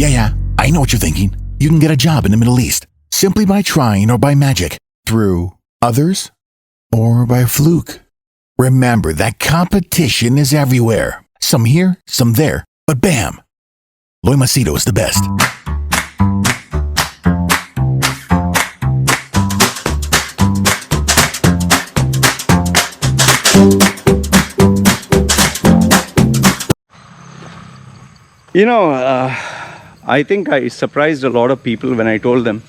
Yeah, I know what you're thinking. You can get a job in the Middle East simply by trying or by magic, through others, or by fluke. Remember that competition is everywhere. Some here, some there, but bam! Loy Macedo is the best. I think I surprised a lot of people when I told them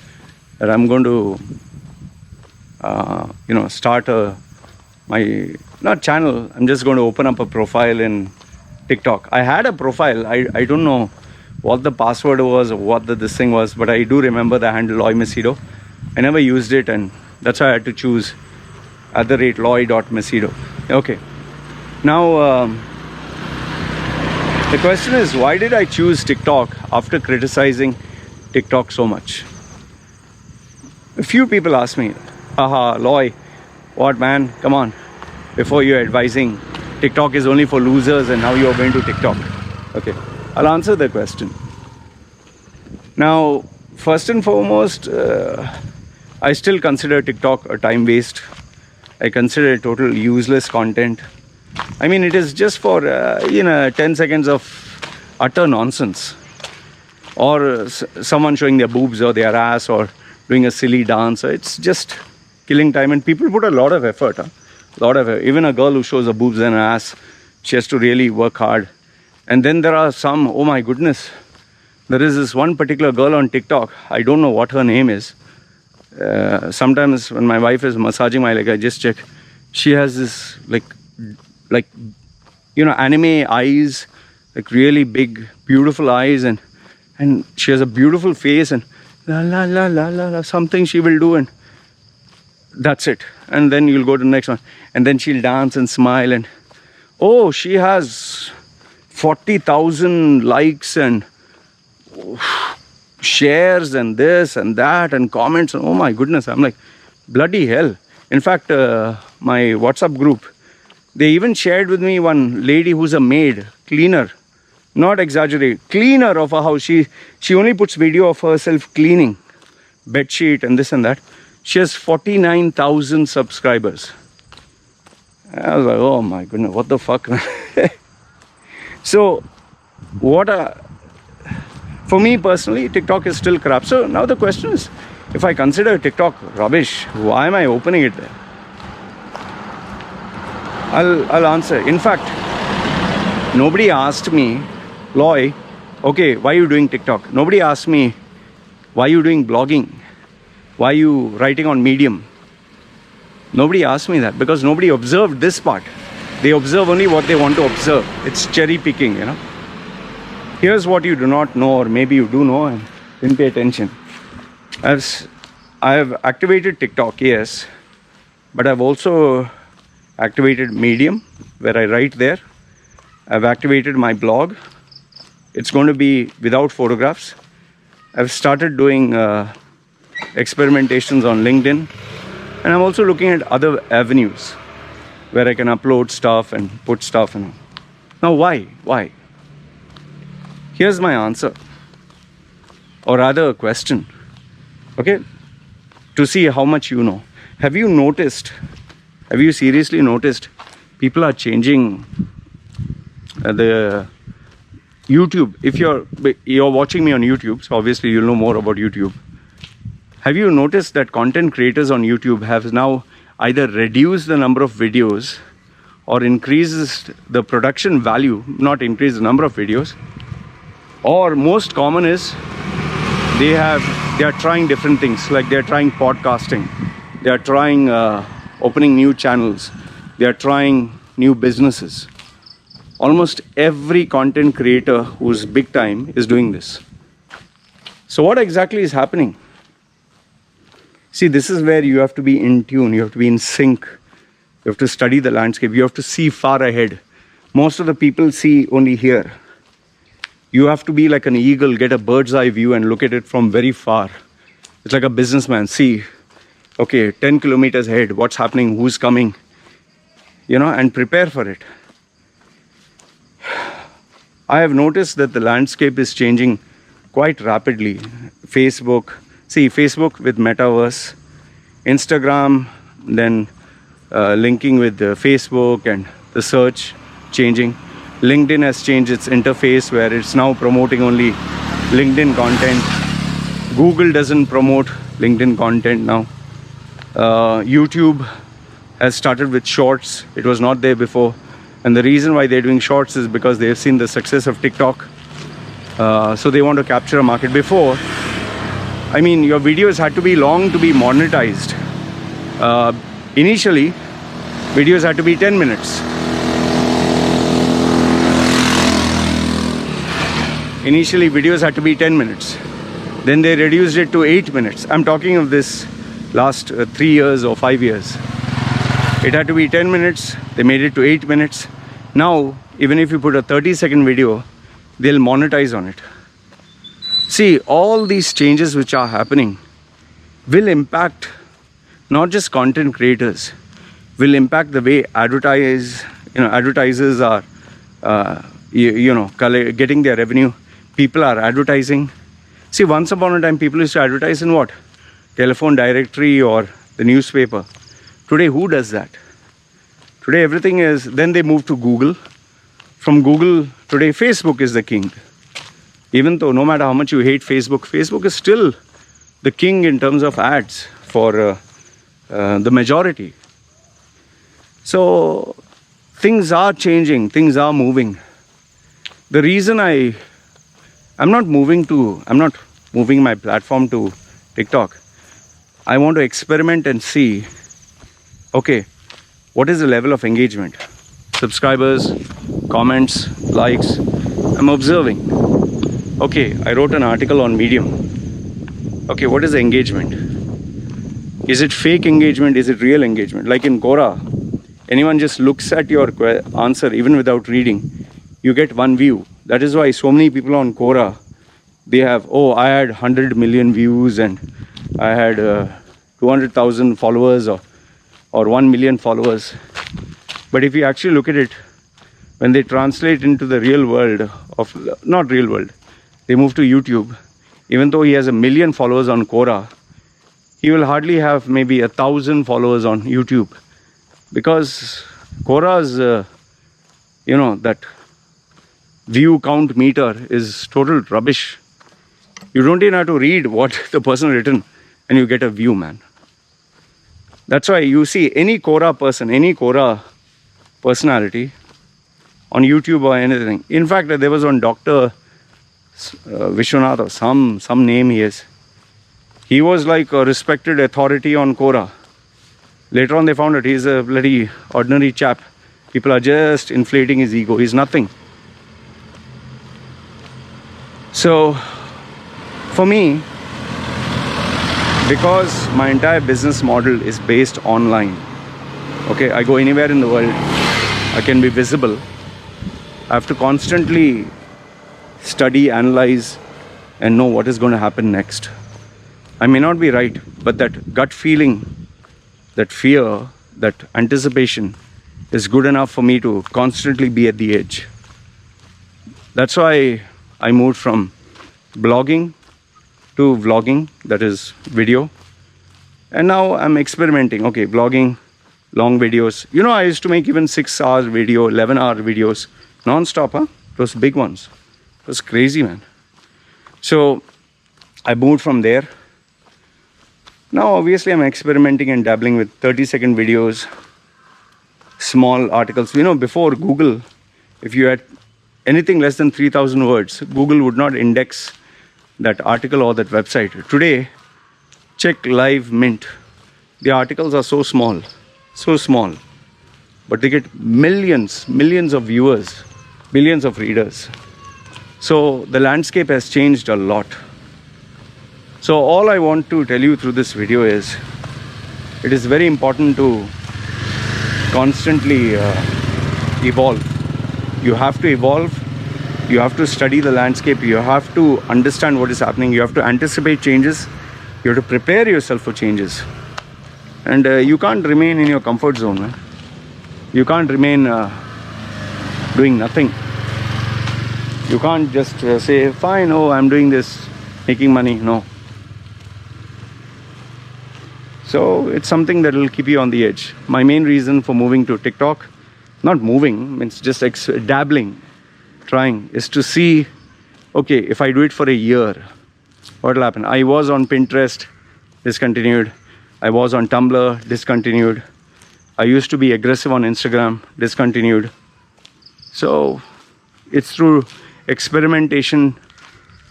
that I'm going to, start my, not channel, I'm just going to open up a profile in TikTok. I had a profile. I don't know what the password was or what this thing was, but I do remember the handle Loy Macedo. I never used it, and that's why I had to choose @Loy.Macedo. Okay. Now, the question is, why did I choose TikTok after criticizing TikTok so much? A few people ask me, Loy, what man, come on, before you're advising TikTok is only for losers and now you're going to TikTok. Okay, I'll answer the question. Now, first and foremost, I still consider TikTok a time waste. I consider it total useless content. I mean, it is just for 10 seconds of utter nonsense, or someone showing their boobs or their ass or doing a silly dance. It's just killing time, and people put a lot of effort. Even a girl who shows her boobs and her ass, she has to really work hard. And then there are some, oh my goodness, there is this one particular girl on TikTok. I don't know what her name is. Sometimes when my wife is massaging my leg, I just check. She has this anime eyes, like really big, beautiful eyes, and she has a beautiful face, and la something she will do, and that's it. And then you'll go to the next one, and then she'll dance and smile, and oh, she has 40,000 likes and shares and this and that and comments, and oh my goodness, I'm like, bloody hell. In fact, my WhatsApp group, they even shared with me one lady who's a maid, cleaner, not exaggerate, cleaner of a house. She only puts video of herself cleaning bedsheet and this and that. She has 49,000 subscribers. I was like, oh my goodness, what the fuck? So, for me personally, TikTok is still crap. So now the question is, if I consider TikTok rubbish, why am I opening it there? I'll answer. In fact, nobody asked me, Loy, okay, why are you doing TikTok? Nobody asked me, why are you doing blogging? Why are you writing on Medium? Nobody asked me that, because nobody observed this part. They observe only what they want to observe. It's cherry picking, Here's what you do not know, or maybe you do know and didn't pay attention. I have activated TikTok, yes, but I've also activated Medium, where I write there. I've activated my blog. It's going to be without photographs. I've started doing experimentations on LinkedIn, and I'm also looking at other avenues where I can upload stuff and put stuff in. Now, why? Here's my answer, or rather a question, okay, to see how much you know. Have you seriously noticed people are changing the YouTube? If you're watching me on YouTube, so obviously you'll know more about YouTube. Have you noticed that content creators on YouTube have now either reduced the number of videos or increased the production value, not increased the number of videos? Or most common is they are trying different things, like they're trying podcasting, they are trying opening new channels, they are trying new businesses. Almost every content creator who's big time is doing this. So what exactly is happening? See, this is where you have to be in tune, you have to be in sync, you have to study the landscape, you have to see far ahead. Most of the people see only here. You have to be like an eagle, get a bird's eye view and look at it from very far. It's like a businessman. See, okay, 10 kilometers ahead, what's happening, who's coming, and prepare for it. I have noticed that the landscape is changing quite rapidly. Facebook, see Facebook with metaverse, Instagram, then linking with Facebook and the search changing. LinkedIn has changed its interface where it's now promoting only LinkedIn content. Google doesn't promote LinkedIn content now. YouTube has started with shorts. It was not there before. And the reason why they're doing shorts is because they've seen the success of TikTok. So they want to capture a market. Before, I mean, your videos had to be long to be monetized. Initially, videos had to be 10 minutes. Initially, videos had to be 10 minutes. Then they reduced it to 8 minutes. I'm talking of this last 3 years or 5 years. It had to be 10 minutes. They made it to 8 minutes. Now, even if you put a 30-second video, they'll monetize on it. See, all these changes which are happening will impact not just content creators, will impact the way advertisers are, getting their revenue. People are advertising. See, once upon a time, people used to advertise in what? Telephone directory or the newspaper. Today, who does that? Today, everything is, then they move to Google. From Google, today, Facebook is the king. Even though no matter how much you hate Facebook, Facebook is still the king in terms of ads for the majority. So, things are changing, things are moving. The reason I'm not moving my platform to TikTok. I want to experiment and see, okay, what is the level of engagement? Subscribers, comments, likes. I'm observing. Okay, I wrote an article on Medium. Okay, what is the engagement? Is it fake engagement? Is it real engagement? Like in Quora, anyone just looks at your answer even without reading, you get 1 view. That is why so many people on Quora, they have, I had 100 million views and I had 200,000 followers or 1 million followers. But if you actually look at it, when they translate into the real world not real world, they move to YouTube. Even though he has 1 million followers on Quora, he will hardly have maybe 1,000 followers on YouTube. Because Quora's, that view count meter is total rubbish. You don't even have to read what the person written and you get a view, man. That's why you see any Quora person, any Quora personality on YouTube or anything. In fact, there was one Dr. Vishwanath or some name he is. He was like a respected authority on Quora. Later on they found out he's a bloody ordinary chap. People are just inflating his ego. He's nothing. So, for me, because my entire business model is based online, okay, I go anywhere in the world, I can be visible. I have to constantly study, analyze, and know what is going to happen next. I may not be right, but that gut feeling, that fear, that anticipation is good enough for me to constantly be at the edge. That's why I moved from blogging to vlogging, that is video. And now I'm experimenting. Okay, vlogging, long videos. I used to make even 6-hour video, 11-hour videos, non-stop, Those big ones. It was crazy, man. So I moved from there. Now, obviously, I'm experimenting and dabbling with 30-second videos, small articles. Before Google, if you had anything less than 3,000 words, Google would not index that article or that website. Today, check Live Mint. The articles are so small, but they get millions of viewers, billions of readers. So the landscape has changed a lot. So all I want to tell you through this video is, it is very important to constantly evolve. You have to evolve. You have to study the landscape. You have to understand what is happening. You have to anticipate changes. You have to prepare yourself for changes. And you can't remain in your comfort zone, man. You can't remain doing nothing. You can't just say, fine, oh, I'm doing this, making money. No. So it's something that will keep you on the edge. My main reason for moving to TikTok, not moving, means just dabbling, trying, is to see, okay, if I do it for a year, what will happen? I was on Pinterest, discontinued. I was on Tumblr, discontinued. I used to be aggressive on Instagram, discontinued. So it's through experimentation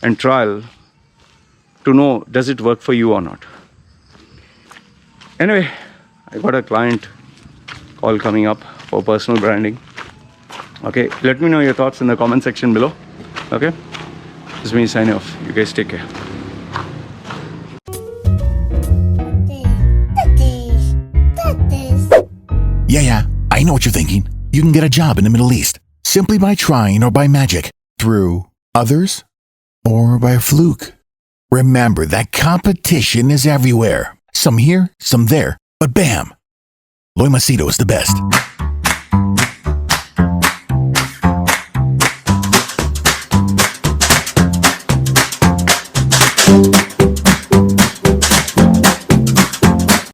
and trial to know, does it work for you or not? Anyway, I got a client call coming up for personal branding. Okay, let me know your thoughts in the comment section below. Okay, this is me signing off. You guys take care. Yeah, I know what you're thinking. You can get a job in the Middle East simply by trying or by magic, through others or by fluke. Remember that competition is everywhere. Some here, some there, but bam! Loy Macedo is the best.